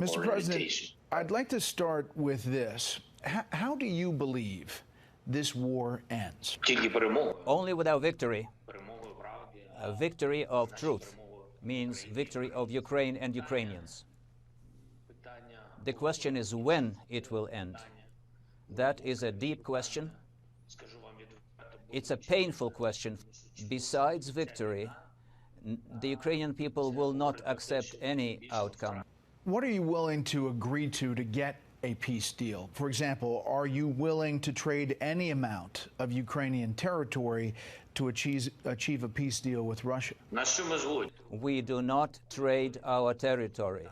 Mr. President, I'd like to start with this. How do you believe this war ends? Only without victory. A victory of truth means victory of Ukraine and Ukrainians. The question is when it will end. That is a deep question. It's a painful question. Besides victory, the Ukrainian people will not accept any outcome. What are you willing to agree to get a peace deal? For example, are you willing to trade any amount of Ukrainian territory to achieve a peace deal with Russia? We do not trade our territory.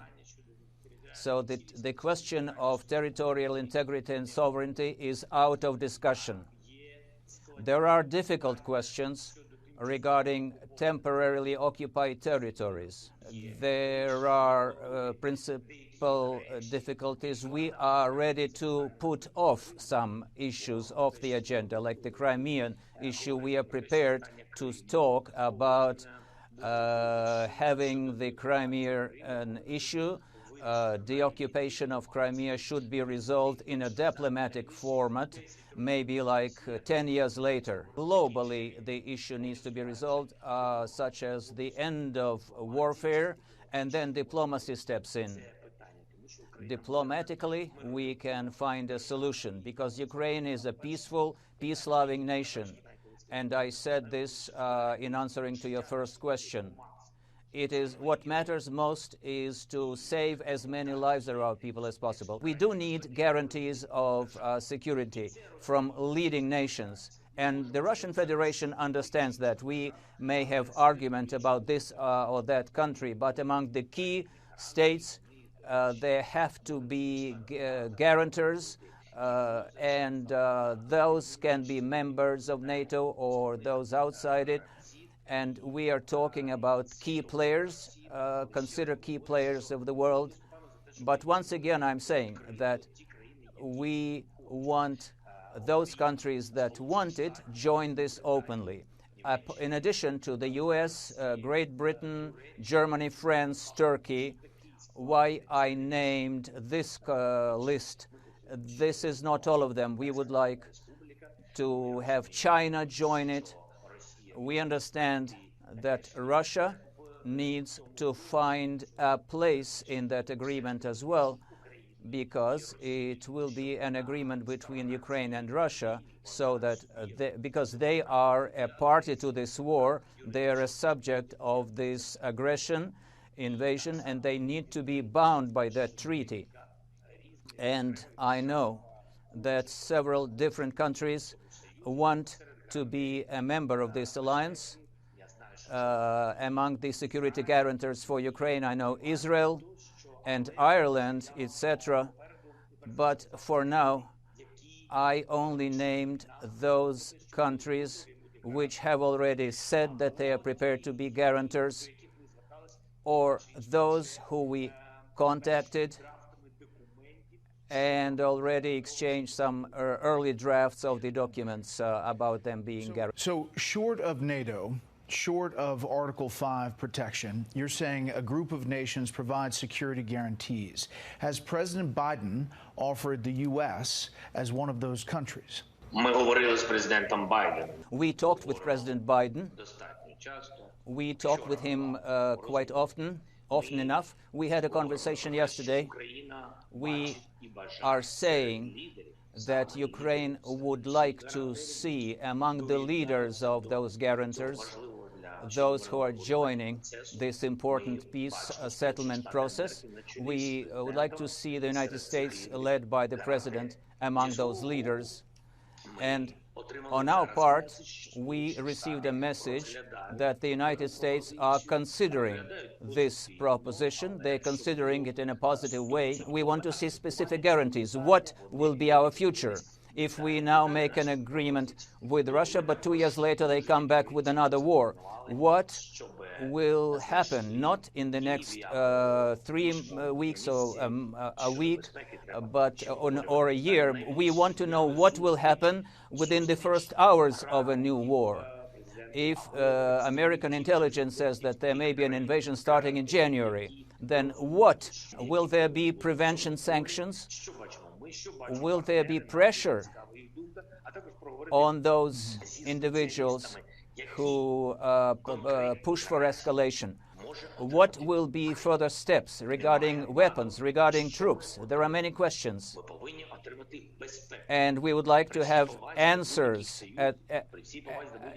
So the question of territorial integrity and sovereignty is out of discussion. There are difficult questions regarding temporarily occupied territories. There are principal difficulties. We are ready to put off some issues off the agenda, like the Crimean issue. We are prepared to talk about having the Crimean issue. The occupation of Crimea should be resolved in a diplomatic format, maybe like 10 years later. Globally, the issue needs to be resolved, such as the end of warfare, and then diplomacy steps in. Diplomatically, we can find a solution, because Ukraine is a peaceful, peace-loving nation. And I said this in answering to your first question. It is what matters most is to save as many lives of our people as possible. We do need guarantees of security from leading nations. And the Russian Federation understands that. We may have argument about this or that country, but among the key states, there have to be guarantors, and those can be members of NATO or those outside it. And we are talking about key players, consider key players of the world. But once again, I'm saying that we want those countries that want it join this openly. In addition to the US, Great Britain, Germany, France, Turkey, why I named this list. This is not all of them. We would like to have China join it. We understand that Russia needs to find a place in that agreement as well, because it will be an agreement between Ukraine and Russia, so that because they are a party to this war, they are a subject of this aggression, invasion, and they need to be bound by that treaty. And I know that several different countries want to be a member of this alliance. Among the security guarantors for Ukraine, I know Israel and Ireland, etc. But for now, I only named those countries which have already said that they are prepared to be guarantors, or those who we contacted and already exchanged some early drafts of the documents about them being guaranteed. So short of NATO, short of Article 5 protection, you're saying a group of nations provide security guarantees. Has President Biden offered the U.S. as one of those countries? We talked with President Biden. We talked with him quite often enough. We had a conversation yesterday. We are saying that Ukraine would like to see among the leaders of those guarantors those who are joining this important peace settlement process. We would like to see the United States led by the President among those leaders. And on our part, we received a message that the United States are considering this proposition. They're considering it in a positive way. We want to see specific guarantees. What will be our future if we now make an agreement with Russia, but 2 years later they come back with another war? What will happen, not in the next 3 weeks or a week, but or a year? We want to know what will happen within the first hours of a new war. If American intelligence says that there may be an invasion starting in January, then what? Will there be prevention sanctions? Will there be pressure on those individuals who push for escalation? What will be further steps regarding weapons, regarding troops? There are many questions. And we would like to have answers,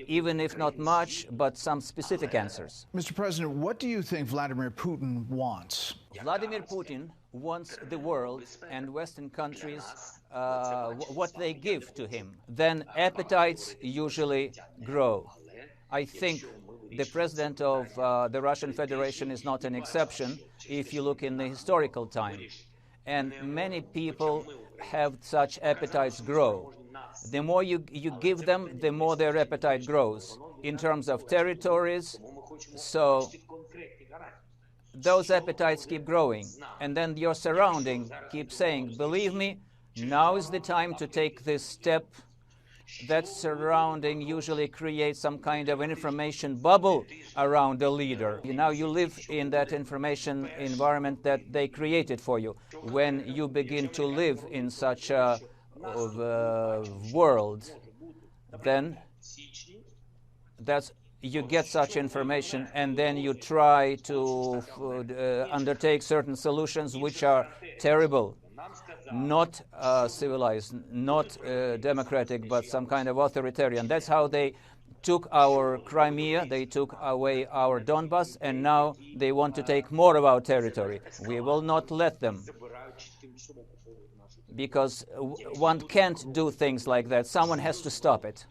even if not much, but some specific answers. Mr. President, what do you think Vladimir Putin wants? Vladimir Putin wants the world and Western countries what they give to him. Then appetites usually grow. I think the president of the Russian Federation is not an exception if you look in the historical time. And many people have such appetites grow. The more you give them, the more their appetite grows in terms of territories. So those appetites keep growing. And then your surrounding keeps saying, believe me, now is the time to take this step. That surrounding usually creates some kind of information bubble around the leader. Now you live in that information environment that they created for you. When you begin to live in such a world, then you get such information, and then you try to undertake certain solutions which are terrible. Not civilized, not democratic, but some kind of authoritarian. That's how they took our Crimea, they took away our Donbas, and now they want to take more of our territory. We will not let them, because one can't do things like that. Someone has to stop it.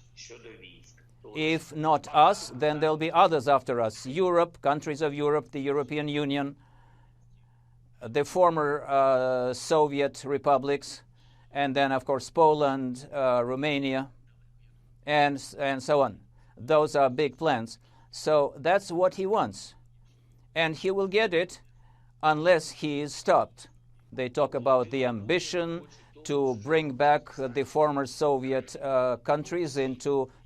If not us, then there'll be others after us. Europe, countries of Europe, the European Union, the former Soviet republics, and then, of course, Poland, Romania, and so on. Those are big plans. So that's what he wants. And he will get it unless he is stopped. They talk about the ambition to bring back the former Soviet countries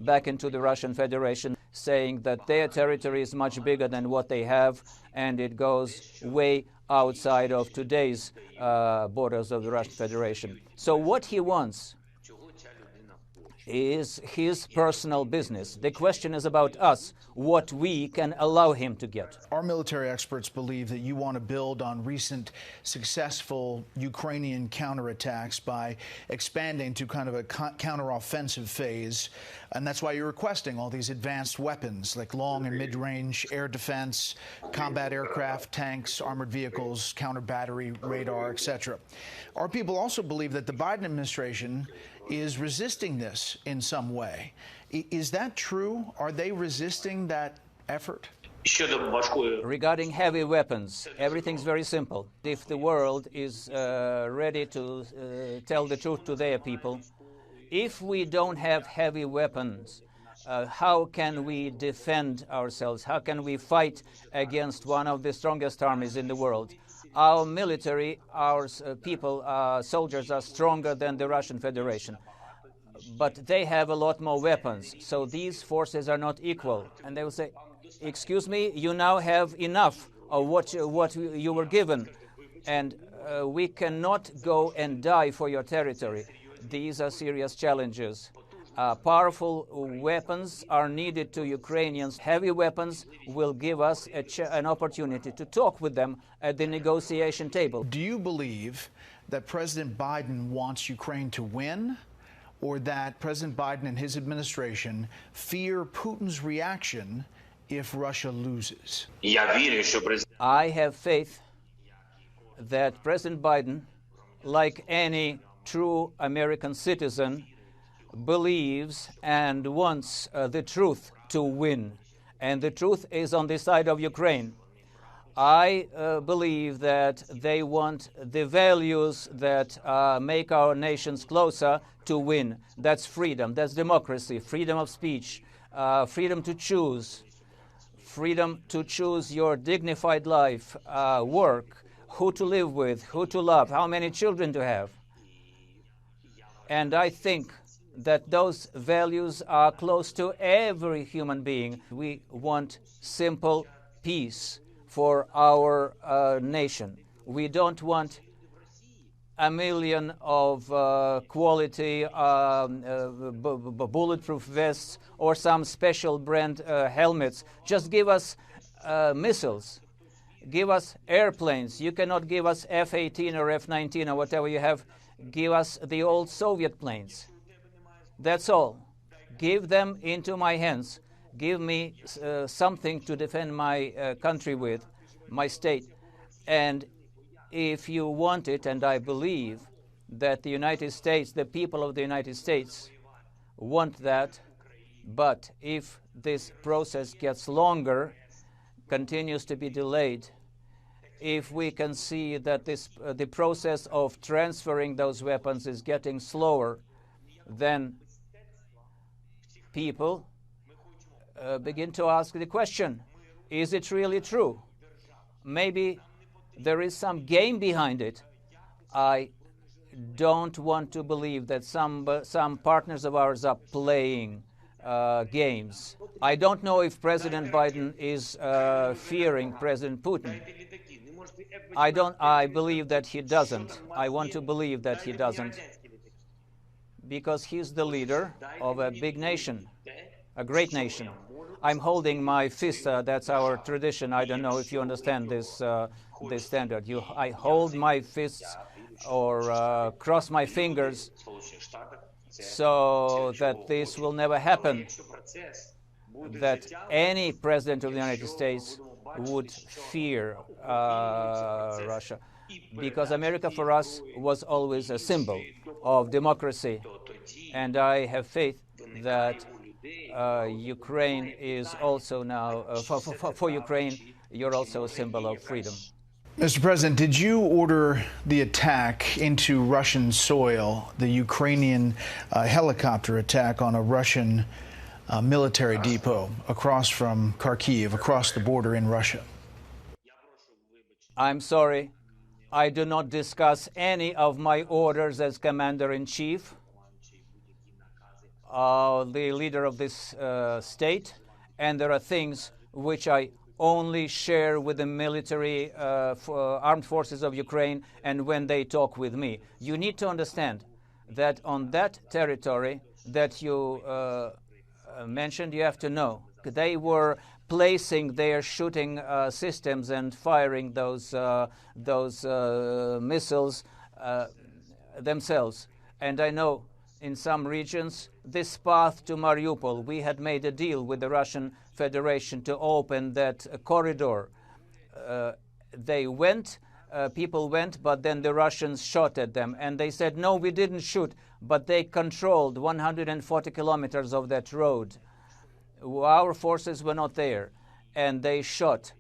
back into the Russian Federation, saying that their territory is much bigger than what they have, and it goes way outside of today's borders of the Russian Federation. So what he wants is his personal business. The question is about us, what we can allow him to get. Our military experts believe that you want to build on recent successful Ukrainian counterattacks by expanding to kind of a counteroffensive phase, and that's why you're requesting all these advanced weapons like long and mid-range air defense, combat aircraft, tanks, armored vehicles, counter-battery, radar, etc. Our people also believe that the Biden administration is resisting this in some way. Is that true? Are they resisting that effort? Regarding heavy weapons, everything's very simple. If the world is ready to tell the truth to their people, if we don't have heavy weapons, how can we defend ourselves? How can we fight against one of the strongest armies in the world? Our military, our people, soldiers are stronger than the Russian Federation. But they have a lot more weapons, so these forces are not equal. And they will say, excuse me, you now have enough of what you were given, and we cannot go and die for your territory. These are serious challenges. Powerful weapons are needed to Ukrainians. Heavy weapons will give us an opportunity to talk with them at the negotiation table. Do you believe that President Biden wants Ukraine to win, or that President Biden and his administration fear Putin's reaction if Russia loses? I have faith that President Biden, like any true American citizen, believes and wants the truth to win. And the truth is on the side of Ukraine. I believe that they want the values that make our nations closer to win. That's freedom, that's democracy, freedom of speech, freedom to choose your dignified life, work, who to live with, who to love, how many children to have. And I think that those values are close to every human being. We want simple peace for our nation. We don't want a million of quality bulletproof vests or some special brand helmets. Just give us missiles. Give us airplanes. You cannot give us F-18 or F-19 or whatever you have. Give us the old Soviet planes. That's all. Give them into my hands. Give me something to defend my country with, my state. And if you want it, and I believe that the United States, the people of the United States want that, but if this process gets longer, continues to be delayed, if we can see that the process of transferring those weapons is getting slower, then people begin to ask the question, is it really true? Maybe there is some game behind it. I don't want to believe that some partners of ours are playing games. I don't know if President Biden is fearing President Putin. I believe that he doesn't. I want to believe that he doesn't, because he's the leader of a big nation, a great nation. I'm holding my fist. That's our tradition. I don't know if you understand this standard. I hold my fists or cross my fingers so that this will never happen, that any president of the United States would fear Russia, because America for us was always a symbol of democracy, and I have faith that Ukraine is also now, for Ukraine, you're also a symbol of freedom. Mr. President, did you order the attack into Russian soil, the Ukrainian helicopter attack on a Russian military depot across from Kharkiv, across the border in Russia? I'm sorry. I do not discuss any of my orders as Commander-in-Chief, the leader of this state, and there are things which I only share with the military armed forces of Ukraine and when they talk with me. You need to understand that on that territory that you mentioned, you have to know they were placing their shooting systems and firing those missiles themselves. And I know in some regions this path to Mariupol, we had made a deal with the Russian Federation to open that corridor. They went, people went, but then the Russians shot at them. And they said, no, we didn't shoot, but they controlled 140 kilometers of that road. Our forces were not there, and they shot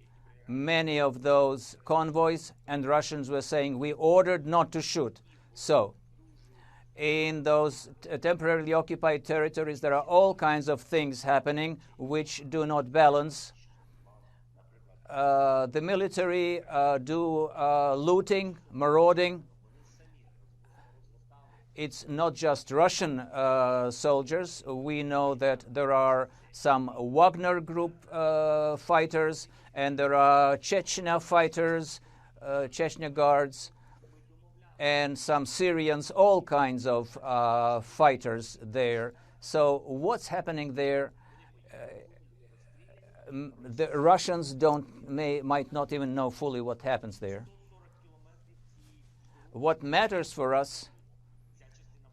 many of those convoys, and Russians were saying, we ordered not to shoot. So, in those temporarily occupied territories, there are all kinds of things happening which do not balance. The military do looting, marauding. It's not just Russian soldiers. We know that there are some Wagner group fighters, and there are Chechnya fighters, Chechnya guards, and some Syrians, all kinds of fighters there. So what's happening there? The Russians might not even know fully what happens there. What matters for us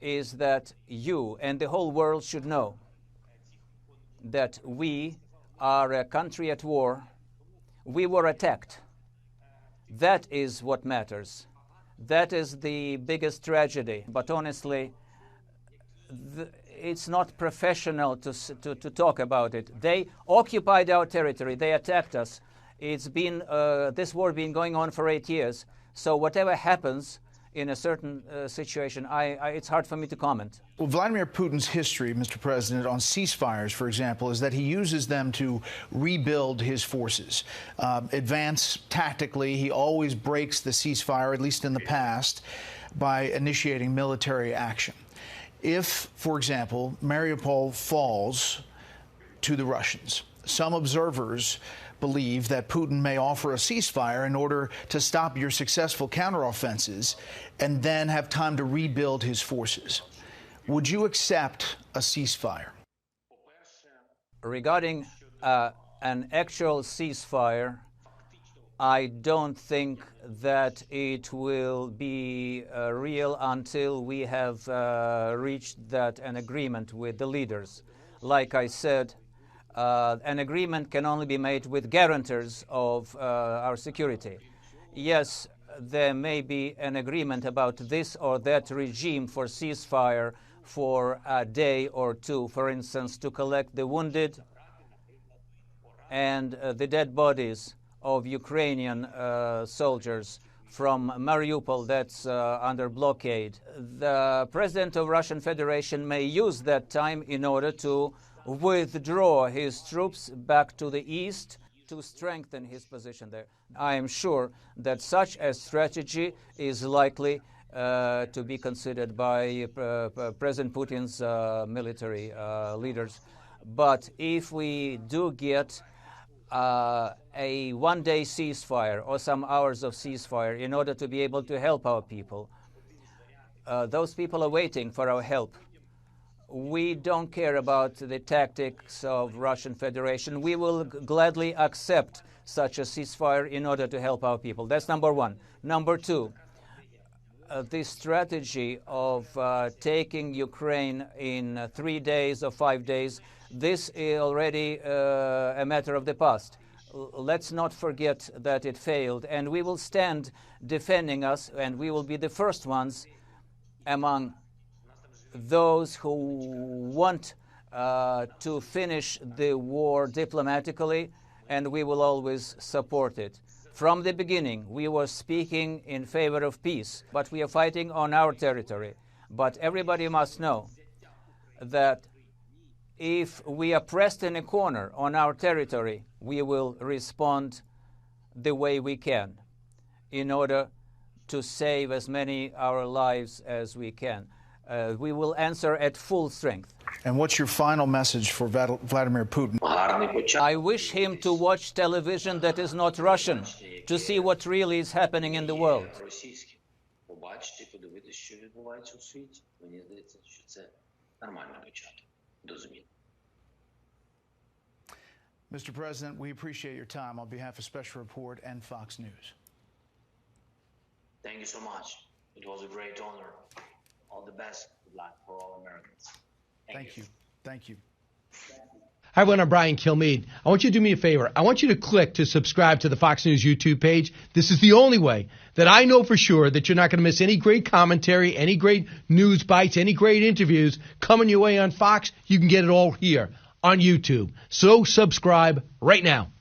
is that you and the whole world should know that we are a country at war. We were attacked. That is what matters. That is the biggest tragedy. But honestly, it's not professional to talk about it. They occupied our territory. They attacked us. It's been this war been going on for 8 years. So whatever happens in a certain situation, it's hard for me to comment. Well, Vladimir Putin's history, Mr. President, on ceasefires, for example, is that he uses them to rebuild his forces, advance tactically. He always breaks the ceasefire, at least in the past, by initiating military action. If, for example, Mariupol falls to the Russians, some observers believe that Putin may offer a ceasefire in order to stop your successful counteroffenses and then have time to rebuild his forces. Would you accept a ceasefire? Regarding an actual ceasefire, I don't think that it will be real until we have reached an agreement with the leaders. Like I said, an agreement can only be made with guarantors of our security. Yes, there may be an agreement about this or that regime for ceasefire for a day or two, for instance, to collect the wounded and the dead bodies of Ukrainian soldiers from Mariupol that's under blockade. The President of Russian Federation may use that time in order to withdraw his troops back to the east to strengthen his position there. I am sure that such a strategy is likely to be considered by President Putin's military leaders. But if we do get a one-day ceasefire or some hours of ceasefire in order to be able to help our people, those people are waiting for our help. We don't care about the tactics of Russian Federation. We will gladly accept such a ceasefire in order to help our people. That's number one. Number two, the strategy of taking Ukraine in 3 days or 5 days, this is already a matter of the past. Let's not forget that it failed, and we will stand defending us, and we will be the first ones among those who want to finish the war diplomatically, and we will always support it. From the beginning, we were speaking in favor of peace, but we are fighting on our territory. But everybody must know that if we are pressed in a corner on our territory, we will respond the way we can in order to save as many our lives as we can. We will answer at full strength. And what's your final message for Vladimir Putin? I wish him to watch television that is not Russian, to see what really is happening in the world. Mr. President, we appreciate your time on behalf of Special Report and Fox News. Thank you so much. It was a great honor. All the best. Good luck for all Americans. Thank you. Thank you. Hi, everyone. I'm Brian Kilmeade. I want you to do me a favor. I want you to click to subscribe to the Fox News YouTube page. This is the only way that I know for sure that you're not going to miss any great commentary, any great news bites, any great interviews coming your way on Fox. You can get it all here on YouTube. So subscribe right now.